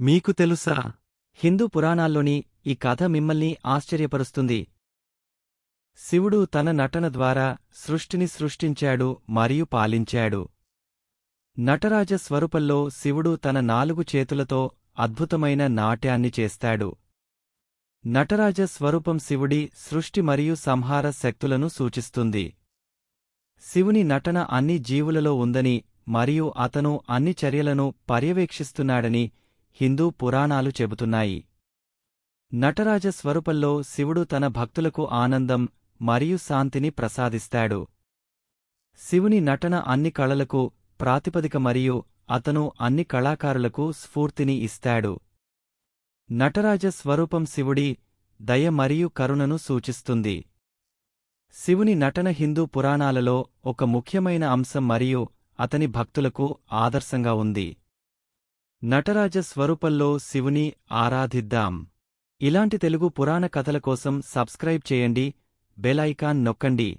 మీకు తెలుసా? హిందూ పురాణాల్లోని ఈ కథ మిమ్మల్ని ఆశ్చర్యపరుస్తుంది. శివుడు తన నటన ద్వారా సృష్టిని సృష్టించాడు మరియు పాలించాడు. నటరాజ స్వరూపంలో శివుడు తన 4 చేతులతో అద్భుతమైన నాట్యాన్ని చేస్తాడు. నటరాజ స్వరూపం శివుడి సృష్టి మరియు సంహార శక్తులను సూచిస్తుంది. శివుని నటన అన్ని జీవులలో ఉందని మరియు అతను అన్ని చర్యలను పర్యవేక్షిస్తున్నాడని హిందూ పురాణాలు చెబుతున్నాయి. నటరాజ స్వరూపంలో శివుడు తన భక్తులకు ఆనందం మరియు శాంతిని ప్రసాదిస్తాడు. శివుని నటన అన్ని కళలకు ప్రాతిపదిక మరియు అతను అన్ని కళాకారులకు స్ఫూర్తిని ఇస్తాడు. నటరాజ స్వరూపం శివుడి దయ మరియు కరుణను సూచిస్తుంది. శివుని నటన హిందూ పురాణాలలో ఒక ముఖ్యమైన అంశం మరియు అతని భక్తులకు ఆదర్శంగా ఉంది. నటరాజ స్వరూపంలో శివుని ఆరాధిద్దాం. ఇలాంటి తెలుగు పురాణ కథల కోసం సబ్స్క్రైబ్ చేయండి, బెల్ ఐకాన్ నొక్కండి.